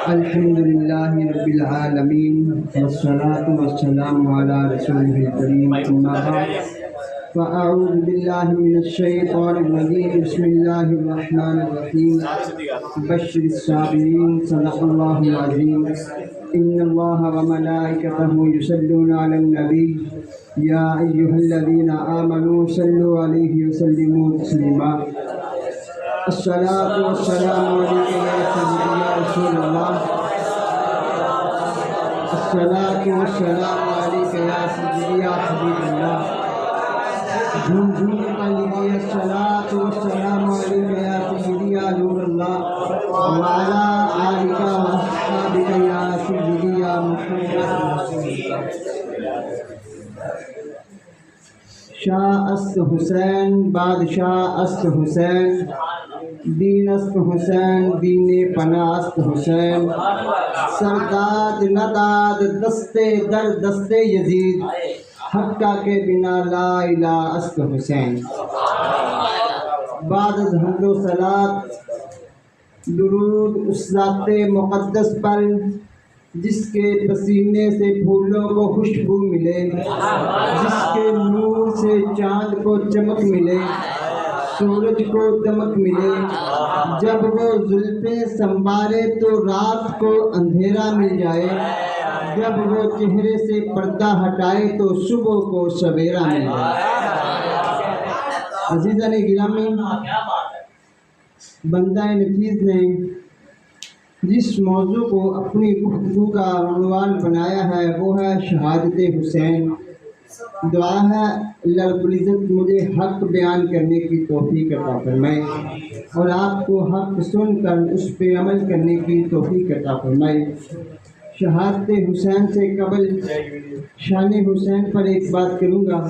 الحمدللہ رب العالمین والصلاة والسلام علی رسولہ الکریم اما بعد فاعوذ باللہ من الشیطان الرجیم بسم اللہ الرحمن الرحیم بشر الصابرین صدق اللہ العظیم ان اللہ وملائکتہ یصلون علی النبی یا ایہا الذین آمنوا صلوا علیہ وسلموا تسلیما الصلاۃ والسلام علیک یا سیدی یا رسول اللہ الصلاۃ والسلام علیک یا سیدی یا حبیب اللہ جھوم جھوم کر لیجیے الصلاۃ والسلام علیک یا سیدی یا نور اللہ وعلی آلک واصحابک یا سیدی یا محمد رسول اللہ شاہ است حسین بادشاہ است حسین دین است حسین دین پناہ است حسین سرداد نداد دستے در دستے یزید حقہ کے بنا لا الہ است حسین بعد از حمد و صلات درود اس ذات مقدس پر جس کے پسینے سے پھولوں کو خوشبو ملے جس کے نور سے چاند کو چمک ملے سورج کو دمک ملے جب وہ زلفیں سنوارے تو رات کو اندھیرا مل جائے جب وہ چہرے سے پردہ ہٹائے تو صبح کو سویرا مل جائے عزیزان گرامی بندہ نفیس نے جس موضوع کو اپنی گفتگو کا عنوان بنایا ہے وہ ہے شہادت حسین دعا ہے اللہ رب العزت مجھے حق بیان کرنے کی توفیق عطا فرمائے اور آپ کو حق سن کر اس پہ عمل کرنے کی توفیق عطا فرمائے شہادت حسین سے قبل شان حسین پر ایک بات کروں گا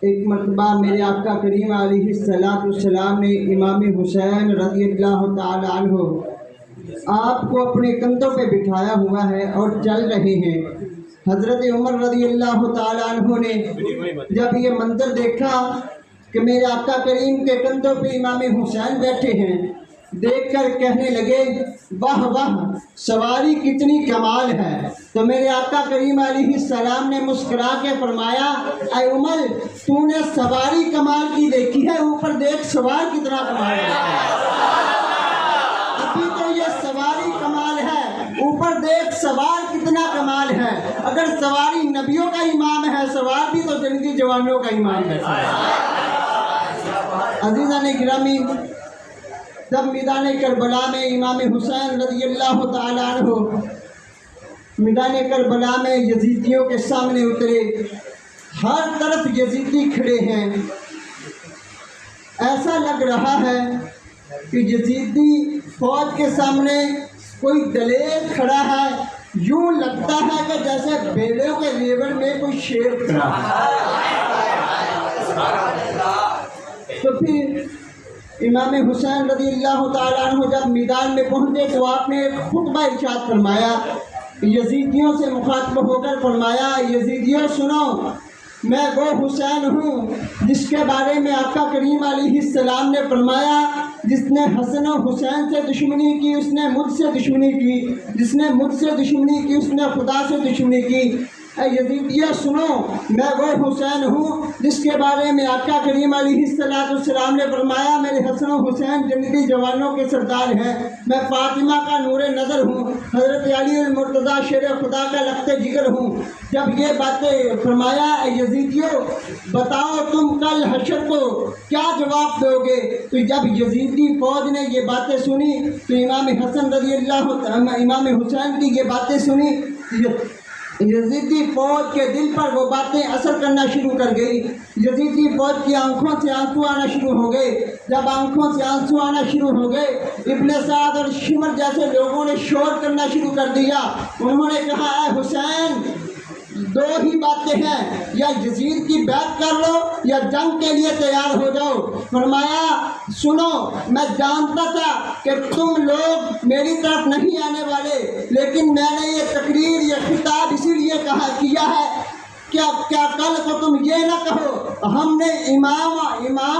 ایک مرتبہ میرے آقا کریم علیہ السلام نے امام حسین رضی اللہ تعالی عنہ آپ کو اپنے کندھوں پہ بٹھایا ہوا ہے اور چل رہے ہیں حضرت عمر رضی اللہ تعالی عنہ نے جب یہ منظر دیکھا کہ میرے آقا کریم کے کندھوں پہ امام حسین بیٹھے ہیں دیکھ کر کہنے لگے واہ واہ سواری کتنی کمال ہے تو میرے آقا کریم علیہ السلام نے مسکرا کے فرمایا اے عمر تو نے سواری کمال کی دیکھی ہے اوپر دیکھ سوار کتنا کمال ہے ابھی تو یہ سواری کمال ہے اوپر دیکھ سوار کتنا کمال ہے اگر سواری نبیوں کا امام ہے سوار بھی تو جنگی جوانوں کا امام ہے عزیزان گرامی جب میدان کربلا میں امام حسین رضی اللہ تعالی عنہ میدان کربلا میں یزیدیوں کے سامنے اترے ہر طرف یزیدی کھڑے ہیں ایسا لگ رہا ہے کہ یزیدی فوج کے سامنے کوئی دلیر کھڑا ہے یوں لگتا ہے کہ جیسے بیڑوں کے لیور میں کوئی شیر کھڑا ہے تو پھر امام حسین رضی اللہ تعالیٰ عنہ جب میدان میں پہنچے تو آپ نے ایک خطبہ ارشاد فرمایا یزیدیوں سے مخاطب ہو کر فرمایا یزیدیوں سنو میں وہ حسین ہوں جس کے بارے میں آقا کریم علیہ السلام نے فرمایا جس نے حسن و حسین سے دشمنی کی اس نے مجھ سے دشمنی کی جس نے مجھ سے دشمنی کی اس نے خدا سے دشمنی کی اے یزیدیہ سنو میں وہ حسین ہوں جس کے بارے میں آقا کریم علیہ السلام نے فرمایا میرے حسن و حسین جنگی جوانوں کے سردار ہیں میں فاطمہ کا نور نظر ہوں حضرت علی المرتضیٰ شیر خدا کا لخت جگر ہوں جب یہ باتیں فرمایا اے یزیدیوں بتاؤ تم کل حشر کو کیا جواب دو گے تو جب یزیدی فوج نے یہ باتیں سنی تو امام حسین کی یہ باتیں سنی یزیدی فوج کے دل پر وہ باتیں اثر کرنا شروع کر گئی یزیدی فوج کی آنکھوں سے آنسو آنا شروع ہو گئے جب آنکھوں سے آنسو آنا شروع ہو گئے ابن سعد اور شمر جیسے لوگوں نے شور کرنا شروع کر دیا انہوں نے کہا اے حسین دو ہی باتیں ہیں یا یزید کی بیعت کر لو یا جنگ کے لیے تیار ہو جاؤ فرمایا سنو میں جانتا تھا کہ تم لوگ میری طرف نہیں آنے والے لیکن میں نے یہ تقریر یہ خطاب اسی لیے کیا ہے کیا کل کو تم یہ نہ کہو ہم نے امام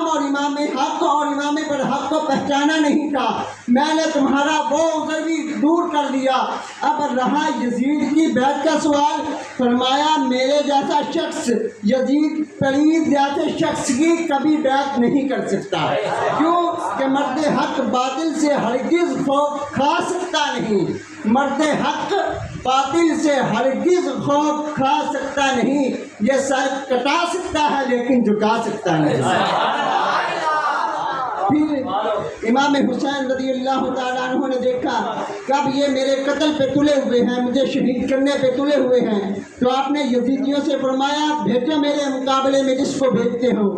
اور امام حق اور امام پر حق کو پہچانا نہیں تھا، میں نے تمہارا وہ عذر بھی دور کر دیا۔ اب رہا یزید کی بیعت کا سوال، فرمایا میرے جیسا شخص یزید پلید جیسے شخص کی کبھی بیعت نہیں کر سکتا، کیوں کہ مرد حق باطل سے ہرگز خوف کھا سکتا نہیں، مرد حق باطل سے ہرگز خوف کھا سکتا نہیں، یہ سر کٹا سکتا ہے لیکن جھکا سکتا نہیں۔ پھر امام حسین رضی اللہ تعالیٰ عنہ نے دیکھا کہ اب یہ میرے قتل پہ تلے ہوئے ہیں، مجھے شہید کرنے پہ تلے ہوئے ہیں، تو آپ نے یزیدیوں سے فرمایا بھیجو میرے مقابلے میں جس کو بھیجتے ہو۔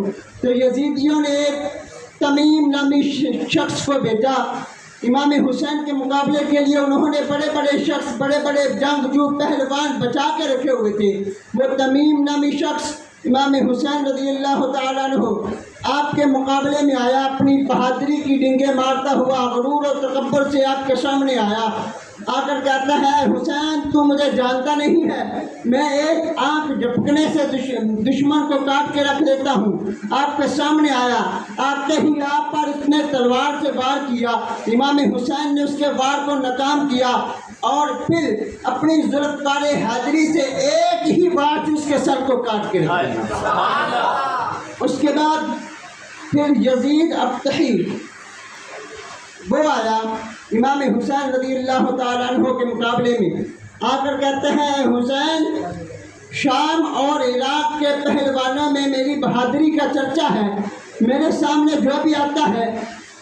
تو یزیدیوں نے ایک تمیم نامی شخص کو بھیجا امام حسین کے مقابلے کے لیے۔ انہوں نے بڑے بڑے شخص، بڑے بڑے جنگجو پہلوان بچا کے رکھے ہوئے تھے۔ وہ تمیم نامی شخص امام حسین رضی اللہ تعالیٰ عنہ آپ کے مقابلے میں آیا، اپنی بہادری کی ڈنگیں مارتا ہوا غرور و تکبر سے آپ کے سامنے آیا، آ کر کہتا ہے حسین تو مجھے جانتا نہیں ہے، میں ایک آنکھ جھپکنے سے دشمن کو کاٹ کے رکھ دیتا ہوں۔ آپ کے سامنے آیا، آتے ہی آپ پر اس نے تلوار سے وار کیا، امام حسین نے اس کے وار کو ناکام کیا اور پھر اپنی ذوالفقار حیدری سے ایک ہی وار سے اس کے سر کو کاٹ کے رکھ دیا۔ اس کے بعد پھر یزید ابطحی وہ آیا امام حسین رضی اللہ تعالیٰ عنہ کے مقابلے میں، آ کر کہتے ہیں حسین شام اور عراق کے پہلوانوں میں میری بہادری کا چرچا ہے، میرے سامنے جو بھی آتا ہے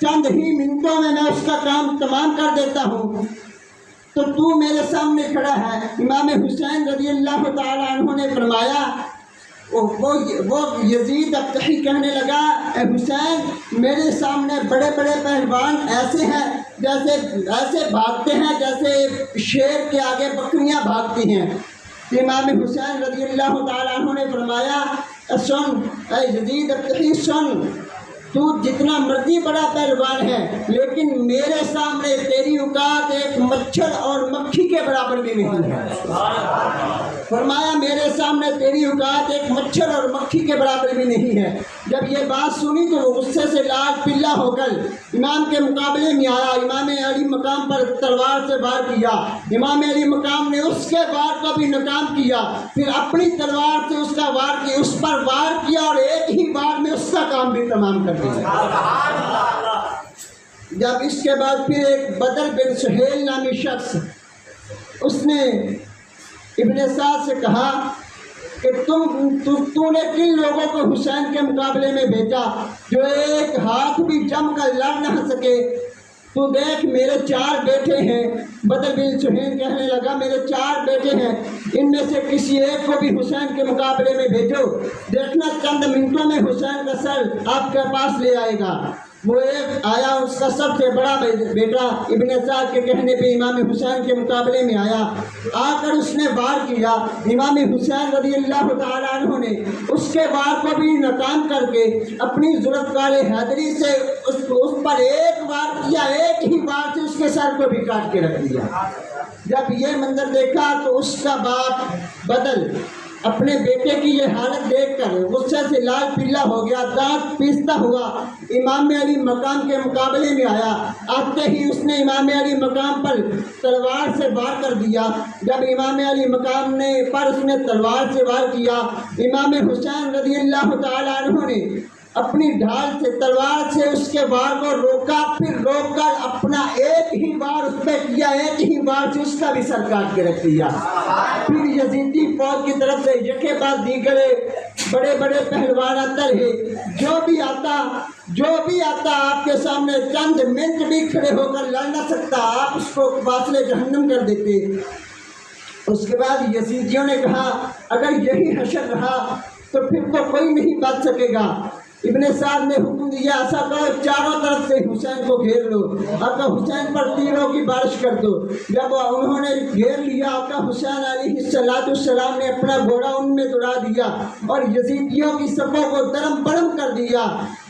چند ہی منٹوں میں اس کا کام تمام کر دیتا ہوں، تو میرے سامنے کھڑا ہے۔ امام حسین رضی اللہ تعالیٰ عنہ نے فرمایا، وہ یزید ابطحی کہنے لگا اے حسین میرے سامنے بڑے بڑے پہلوان ایسے ہیں ایسے بھاگتے ہیں جیسے شیر کے آگے بکریاں بھاگتی ہیں۔ امام حسین رضی اللہ تعالیٰ عنہ نے فرمایا سن اے یزید ابطحی سن، تو جتنا مرضی بڑا پہلوان ہے لیکن میرے سامنے تیری اوقات ایک مچھر اور مکھی کے برابر بھی نہیں ہے۔ فرمایا میرے سامنے تیری اوقات ایک مچھر اور مکھی کے برابر بھی نہیں ہے۔ جب یہ بات سنی تو وہ غصے سے لال پلا ہو کر امام کے مقابلے میں آیا، امام علی مقام پر تلوار سے وار کیا، امام علی مقام نے اس کے وار کو بھی ناکام کیا، پھر اپنی تلوار سے اس کا وار کیا، اس پر وار کیا اور ایک ہی وار میں اس کا کام بھی تمام کر دیا۔ جب اس کے بعد پھر ایک بدر بن سہیل نامی شخص اس نے ابن سعد سے کہا کہ تو نے کن لوگوں کو حسین کے مقابلے میں بھیجا جو ایک ہاتھ بھی جم کر لڑ نہ سکے؟ تو دیکھ میرے 4 بیٹے ہیں۔ بدر بن سہیل کہنے لگا میرے 4 بیٹے ہیں، ان میں سے کسی ایک کو بھی حسین کے مقابلے میں بھیجو، دیکھنا چند منٹوں میں حسین کا سر آپ کے پاس لے آئے گا۔ وہ ایک آیا، اس کا سب سے بڑا بیٹا ابن سعد کے کہنے پہ امام حسین کے مقابلے میں آیا، آ کر اس نے وار کیا، امام حسین رضی اللہ تعالیٰ عنہ نے اس کے وار کو بھی ناکام کر کے اپنی ذوالفقار حیدری سے اس پر ایک وار کیا، ایک ہی وار سے اس کے سر کو بھی کاٹ کے رکھ دیا۔ جب یہ منظر دیکھا تو اس کا باپ بدل اپنے بیٹے کی یہ حالت دیکھ کر غصے سے لال پلا ہو گیا، دانت پیستا ہوا امام علی مقام کے مقابلے میں آیا، آتے ہی اس نے امام علی مقام پر تلوار سے وار کر دیا۔ جب امام علی مقام نے پر اس نے تلوار سے وار کیا، امام حسین رضی اللہ تعالیٰ عنہ نے اپنی ڈھال سے تلوار سے اس کے وار کو روکا، پھر روک کر اپنا ایک ہی وار اس پہ کیا، ایک ہی وار سے اس کا بھی سر کاٹ کے رکھ دیا۔ پھر یزیدی فوج کی طرف سے یکے بعد دیگرے بڑے بڑے پہلوان آتے رہے، جو بھی آتا آپ کے سامنے چند منٹ بھی کھڑے ہو کر لڑ نہ سکتا، آپ اس کو واصل جہنم کر دیتے۔ اس کے بعد یزیدیوں نے کہا اگر یہی حشر رہا تو پھر تو کوئی نہیں بچ سکے گا۔ ابن سعد نے حکم دیا ایسا کرو چاروں طرف سے حسین کو گھیر لو، آقا حسین پر تیروں کی بارش کر دو۔ جب انہوں نے گھیر لیا، آقا حسین علیہ السلام نے اپنا گھوڑا ان میں دوڑا دیا اور یزیدیوں کی صفوں کو درم برم کر دیا،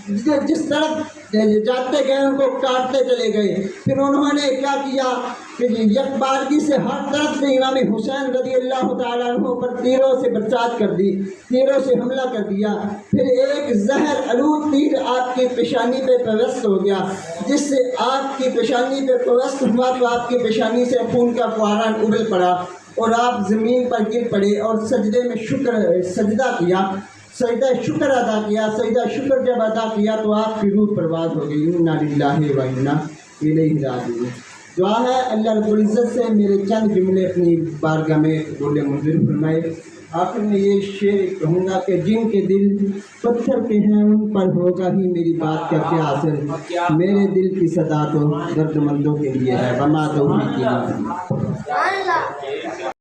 جس طرف جاتے گئے ان کو کاٹتے چلے گئے۔ پھر انہوں نے کیا کیا، کہ یک بارگی سے ہر طرف سے امام حسین رضی اللہ تعالیٰ عنہ پر تیروں سے برسات کر دی، تیروں سے حملہ کر دیا۔ پھر ایک زہر آلود تیر آپ کی پیشانی پہ پیوست ہو گیا، جس سے آپ کی پیشانی پہ پیوست ہوا تو آپ کی پیشانی سے خون کا فوارہ ابل پڑا اور آپ زمین پر گر پڑے اور سجدے میں سجدہ کیا، سجدہ شکر ادا کیا۔ سجدہ شکر جب ادا کیا تو آپ کی روح پرواز ہو گئی۔ انا للہ و انا الیہ راجعون۔ دعا ہے اللہ رب العزت سے میرے چند جملے اپنی بارگاہ میں بولے منظور فرمائے۔ آخر میں یہ شعر کہوں گا کہ جن کے دل پتھر کے ہیں ان پر ہوگا ہی میری بات کا کیا اثر، میرے دل کی صدا تو درد مندوں کے لیے ہے، وما توفیقی الا باللہ۔